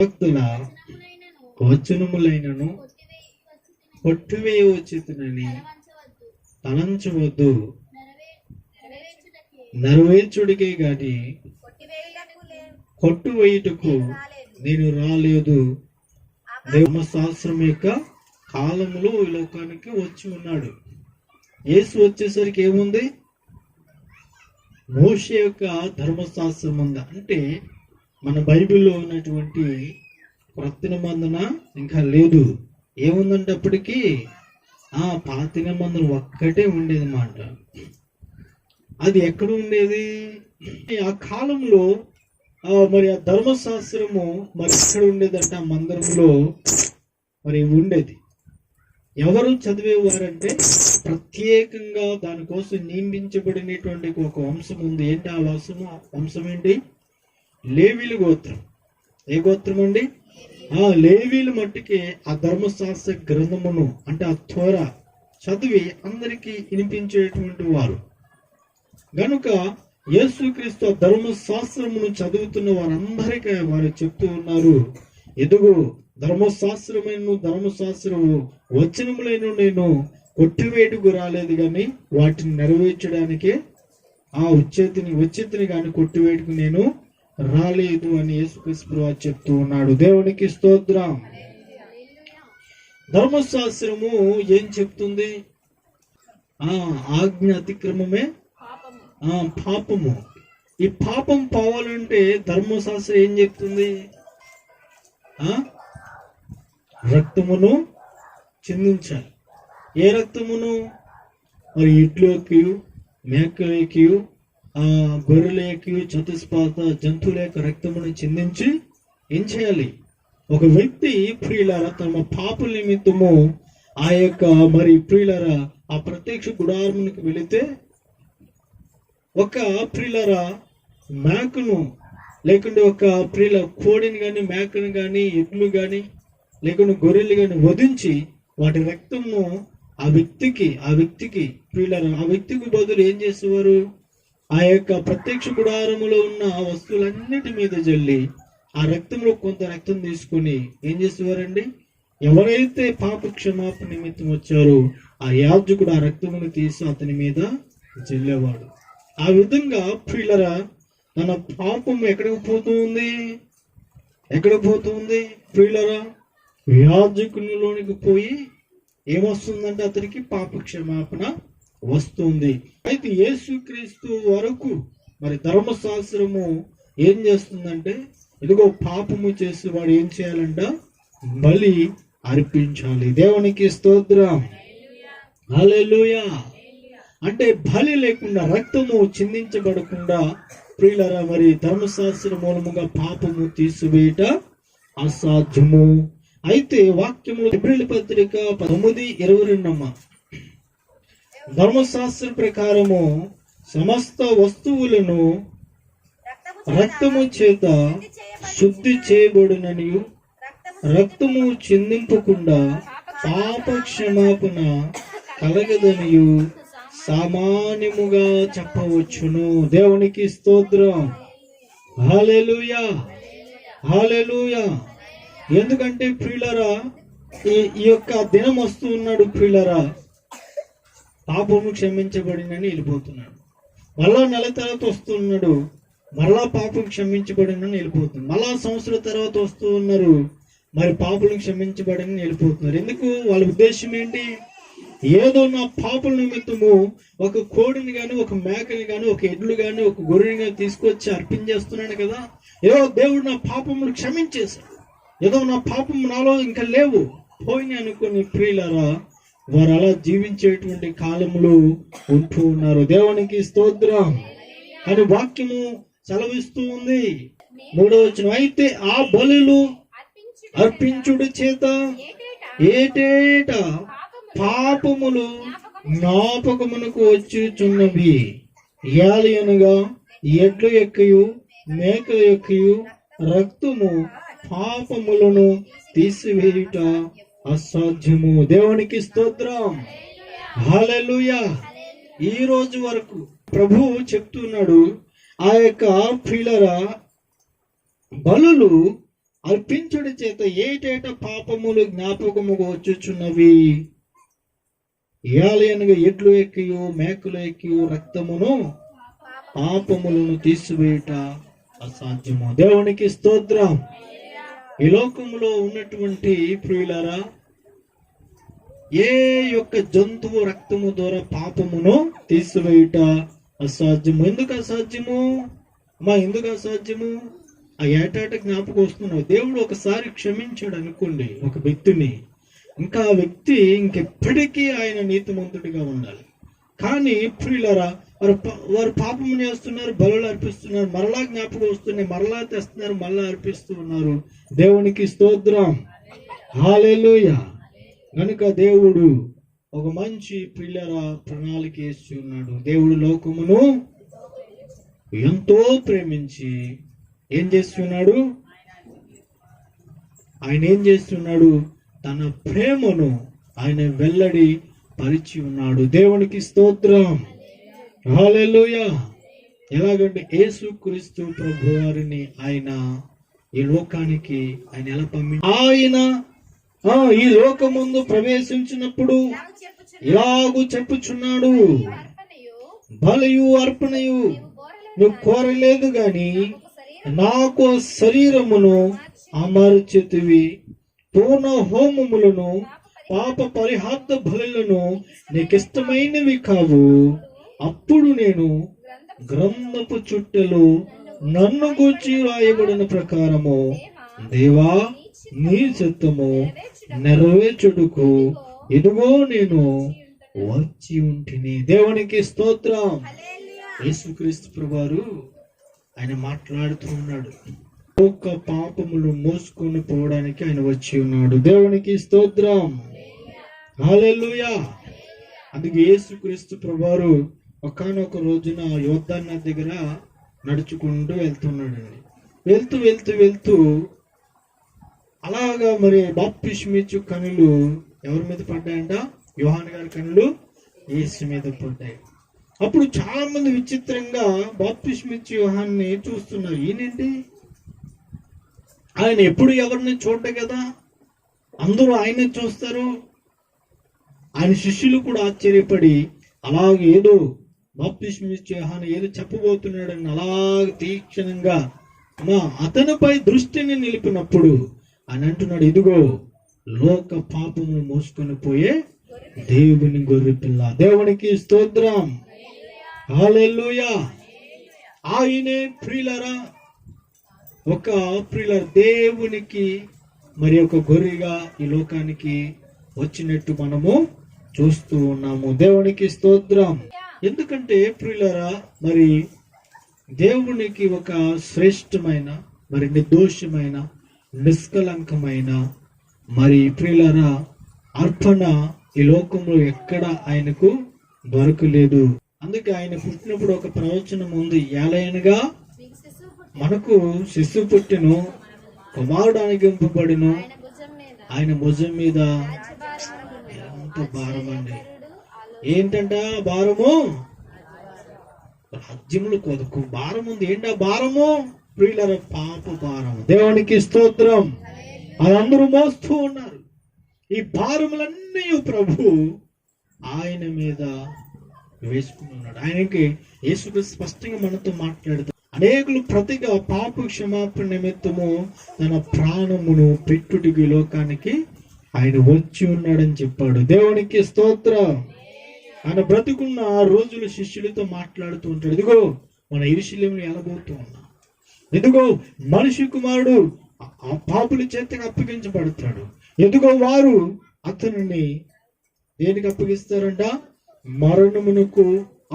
భక్తుల వచనములైనను కొట్టివేయ వచ్చునని తలంచవద్దు, నెరవేర్చుడికే గాని కొట్టువేయుటకు నేను రాలేదు. ధర్మశాస్త్రం యొక్క కాలంలో ఈ లోకానికి వచ్చి ఉన్నాడు. యేసు వచ్చేసరికి ఏముంది? మోషే యొక్క ధర్మశాస్త్రం ఉందా అంటే మన బైబిల్లో ఉన్నటువంటి క్రొత్త నిబంధన ఇంకా లేదు. ఏముందంటే అప్పటికి పాత నిబంధన ఒక్కటే ఉండేది మాట. అది ఎక్కడ ఉండేది? ఆ కాలంలో మరి ఆ ధర్మశాస్త్రము మరి ఎక్కడ ఉండేదంటే ఆ మందిరంలో మరి ఉండేది. ఎవరు చదివేవారంటే ప్రత్యేకంగా దానికోసం నియమించబడినటువంటి ఒక వంశం ఉంది. ఏంటి ఆ వంశం ఏంటి? లేవీలు గోత్రం. ఏ గోత్రం అండి? లేవీలు మట్టికి ఆ ధర్మశాస్త్ర గ్రంథమును అంటే ఆ త్వర చదివి అందరికీ వినిపించేటువంటి వారు గనుక యేసుక్రీస్తు ధర్మశాస్త్రమును చదువుతున్న వారందరికీ వారు చెప్తూ ఉన్నారు, ఎదుగు ధర్మశాస్త్రము వచనములైన నేను కొట్టివేటుకు రాలేదు కానీ వాటిని నెరవేర్చడానికి వచ్చేతిని కానీ కొట్టివేటుకు నేను రాలేదు అని యేసుక్రీస్తు చెప్తూ ఉన్నాడు. దేవునికి స్తోత్రం. ధర్మశాస్త్రము ఏం చెప్తుంది? ఆజ్ఞ అతిక్రమమే పాపము. ఈ పాపం పోవాలంటే ధర్మశాస్త్రం ఏం చెప్తుంది? రక్తమును చిందించాలి. ఏ రక్తమును? మరి ఇడ్లోకి, మేకలకి, గొర్రెలకి, చతుష్పాత జంతువుల యొక్క రక్తమును చిందించి ఏం చేయాలి? ఒక వ్యక్తి ప్రియులారా తమ పాపుల నిమిత్తము ఆ యొక్క మరి ప్రియులారా ఆ ప్రత్యక్ష గుడారమునికి వెళితే ఒక ప్రియులారా మేకను లేకుంటే ఒక ప్రియుల కోడిని కానీ మేకను కానీ ఎడ్లు కానీ లేకుంటే గొర్రెలు కానీ వధించి వాటి రక్తము ఆ వ్యక్తికి ప్రియులారా ఆ వ్యక్తికి బదులు ఏం చేసేవారు? ఆ యొక్క ప్రత్యక్ష గుడారములో ఉన్న వస్తువులన్నిటి మీద జల్లి ఆ రక్తంలో కొంత రక్తం తీసుకొని ఏం చేసేవారండి? ఎవరైతే పాప క్షమాపణ నిమిత్తం వచ్చారో ఆ యాజకుడు ఆ రక్తమును తీసి అతని మీద జల్లేవాడు. ఆ విధంగా ప్రియులరా తన పాపం ఎక్కడికి పోతుంది? ప్రియులరా యాజకునిలోనికి పోయి ఏమొస్తుందంటే అతనికి పాప క్షమాపణ వస్తుంది. అయితే యేసుక్రీస్తు వరకు మరి ధర్మశాస్త్రము ఏం చేస్తుందంటే ఇదిగో పాపము చేసి వాడు ఏం చేయాలంట? బలి అర్పించాలి. దేవునికి స్తోత్రం. హల్లెలూయా. అంటే బలి లేకుండా రక్తము చిందించబడకుండా ప్రియులరా మరి ధర్మశాస్త్ర మూలముగా పాపము తీసివేయట అసాధ్యము. అయితే వాక్యములు హెబ్రీయుల పత్రిక 9:22 ధర్మశాస్త్ర ప్రకారము సమస్త వస్తువులను రక్తము చేత శుద్ధి చేయబడుననియు రక్తము చిందింపకుండా పాప క్షమాపణ కలగదనియు సామాన్యముగా చెప్పవచ్చును. దేవునికి స్తోత్రం. హల్లెలూయా, హల్లెలూయా. ఎందుకంటే ప్రియులరా ఈ యొక్క దినం వస్తూ ఉన్నాడు. ప్రియులరా పాపము క్షమించబడినని వెళ్ళిపోతున్నాడు. మళ్ళా నెల తర్వాత వస్తున్నాడు, మళ్ళా పాపం క్షమించబడినని వెళ్ళిపోతుంది. మళ్ళా సంవత్సరం తర్వాత వస్తూ ఉన్నారు, మరి పాపలు క్షమించబడినని వెళ్ళిపోతున్నారు. ఎందుకు? వాళ్ళ ఉద్దేశం ఏంటి? ఏదో నా పాపల నిమిత్తము ఒక కోడిని కానీ ఒక మేకని కానీ ఒక ఎడ్లు కానీ ఒక గొర్రెని కానీ తీసుకొచ్చి అర్పించేస్తున్నాను కదా, ఏదో దేవుడు నా పాపమును క్షమించేశాడు, ఏదో నా పాపము నాలో ఇంకా లేవు పోయిన అనుకుని ప్రియులరా వారు అలా జీవించేటువంటి కాలంలో ఉంటూ ఉన్నారు. దేవునికి స్తోత్రం. కానీ వాక్యము సెలవిస్తూ ఉంది 3వ వచనం, అయితే ఆ బలులు అర్పించుడు చేత ఏటేటా పాపములు జ్ఞాపకమునకు వచ్చుచున్నవి. ఏలయనగా ఎడ్ల యొక్కయు మేకల యొక్కయు రక్తము పాపములను తీసివేయుట అసాధ్యము. దేవునికి స్తోత్రం. హల్లెలూయా. ఈ రోజు వరకు ప్రభువు చెప్తున్నాడు, ఆ యొక్క ప్రియులరా బలులు అర్పించుడి చేత ఏటేట పాపములు జ్ఞాపకముగా వచ్చుచున్నవి. ఏలయనగా ఎడ్లు ఎక్కియు మేకలు ఎక్కియు రక్తమును పాపములను తీసివేయుట అసాధ్యము. దేవునికి స్తోత్రం. ఈ లోకములో ఉన్నటువంటి ప్రియులారా, ఏ యొక్క జంతువు రక్తము ద్వారా పాపమును తీసివేయుట అసాధ్యము. ఎందుకు అసాధ్యము అమ్మా? ఎందుకు అసాధ్యము? ఆ ఏటాట జ్ఞాపకం వస్తున్నావు. దేవుడు ఒకసారి క్షమించాడు అనుకోండి ఒక వ్యక్తిని, ఇంకా ఆ వ్యక్తి ఇంకెప్పటికీ ఆయన నీతిమంతుడిగా ఉండాలి. కానీ ప్రియులారా, వారు పాపం చేస్తున్నారు, బలులు అర్పిస్తున్నారు, మరలా జ్ఞాపకం వస్తున్నాయి, మరలా తెస్తున్నారు, మరలా అర్పిస్తూ ఉన్నారు. దేవునికి స్తోత్రం. హల్లెలూయా. కనుక దేవుడు ఒక మంచి ప్రియులారా ప్రణాళిక వేసి ఉన్నాడు. దేవుడు లోకమును ఎంతో ప్రేమించి ఏం చేస్తున్నాడు? ఆయన ఏం చేస్తున్నాడు? తన ప్రేమను ఆయన వెల్లడి పరిచి ఉన్నాడు. దేవునికి స్తోత్రం. హల్లెలూయా. ఎలాగంటే యేసుక్రీస్తు ప్రభువారిని ఆయన ఈ లోకానికి ఆయన ఎలా ఆయన ఈ లోకముందు ప్రవేశించినప్పుడు ఇలాగూ చెప్పుచున్నాడు, బలియు అర్పణయు నువ్వు కోరలేదు గాని నాకు శరీరమును అమర్చితివి, పూర్ణ హోమములను పాప పరిహార్థ బలులను నీకిష్టమైనవి కావు. అప్పుడు నేను గ్రంథపు చుట్టెలు నన్ను గూర్చి రాయబడిన ప్రకారము దేవా నీ చిత్తము నెరవేర్చుటకు ఇదిగో నేను వచ్చి ఉంటిని. దేవునికి స్తోత్రం. యేసుక్రీస్తు ప్రభువారు ఆయన మాట్లాడుతూ ఉన్నాడు. ఒక్క పాపములు మోసుకొని పోవడానికి ఆయన వచ్చి ఉన్నాడు. దేవునికి స్తోత్రం. హల్లెలూయా. అందుకే యేసుక్రీస్తు ప్రభువారు ఒకానొక రోజున యోర్దాను నది దగ్గర నడుచుకుంటూ వెళ్తున్నాడండి. వెళ్తూ వెళ్తూ వెళ్తూ అలాగా మరి బాప్తిస్మిచ్చు కనులు ఎవరి మీద పడ్డాయంట? యోహాను గారి కనులు యేసు మీద పడ్డాయి. అప్పుడు చాలా మంది విచిత్రంగా బాప్తిస్మిచ్చు యోహాన్ని చూస్తున్నారు. ఈయనండి, ఆయన ఎప్పుడు ఎవరిని చూడటం కదా, అందరూ ఆయన్ని చూస్తారు. ఆయన శిష్యులు కూడా ఆశ్చర్యపడి అలాగే ఏదో బాప్తిస్మిచ్చు యోహాను ఏదో చెప్పబోతున్నాడని అలాగ తీక్షణంగా అతనిపై దృష్టిని నిలిపినప్పుడు ఆయన అంటున్నాడు, ఇదిగో లోక పాపమును మోసుకొని పోయే దేవుని గొర్రె పిల్ల. దేవునికి స్తోత్రం. హల్లెలూయా. ఆయనే ప్రియులారా ఒక ప్రియులారా దేవునికి మరి ఒక గొర్రెగా ఈ లోకానికి వచ్చినట్టు మనము చూస్తూ ఉన్నాము. దేవునికి స్తోత్రం. ఎందుకంటే ప్రియులారా మరి దేవునికి ఒక శ్రేష్టమైన మరి నిర్దోషమైన నిష్కలంకమైన మరి ప్రియులారా అర్పణ ఈ లోకంలో ఎక్కడ ఆయనకు దొరకలేదు. అందుకే ఆయన పుట్టినప్పుడు ఒక ప్రవచనం ఉంది. ఏలయనగా మనకు శిశువు పుట్టెను, కుమారుడు అనుగ్రహింపబడెను, ఆయన భుజం మీద ఎంత భారం అండి. ఏంటంట భారము? రాజ్యములు కొదకు భారం ఉంది. ఏంటా భారము? ప్రియులారా పాప భారము. దేవునికి స్తోత్రం. అదందరూ మోస్తూ ఉన్నారు. ఈ భారములన్నీ ప్రభు ఆయన మీద వేసుకుని ఉన్నాడు. ఆయనకి యేసుక్రీస్తు స్పష్టంగా మనతో మాట్లాడుతూ అనేకులు ప్రతిగా పాప క్షమాపణ నిమిత్తము తన ప్రాణమును పెట్టుటికి లోకానికి ఆయన వచ్చి ఉన్నాడని చెప్పాడు. దేవునికి స్తోత్రం. ఆయన బ్రతుకున్న ఆ రోజులు శిష్యులతో మాట్లాడుతూ ఉంటాడు. ఇదిగో మన యెరూషలేమును ఎలబోతూ ఉన్నాం, ఇదిగో మనిషి కుమారుడు ఆ పాపుల చేతకి అప్పగించబడతాడు, ఎదుగో వారు అతనిని దేనికి అప్పగిస్తారంట? మరణమునకు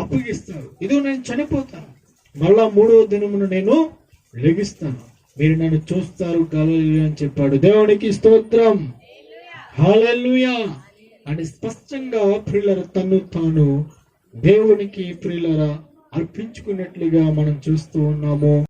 అప్పగిస్తారు. ఇదిగో నేను చనిపోతాను, మళ్ళా 3వ దినమున నేను లెగిస్తాను, మీరు నన్ను చూస్తారు గలిలయ అని చెప్పాడు. దేవునికి స్తోత్రం. హల్లెలూయా. అని స్పష్టంగా ప్రియులర తను తాను దేవునికి ప్రియులర అర్పించుకున్నట్లుగా మనం చూస్తూ ఉన్నాము.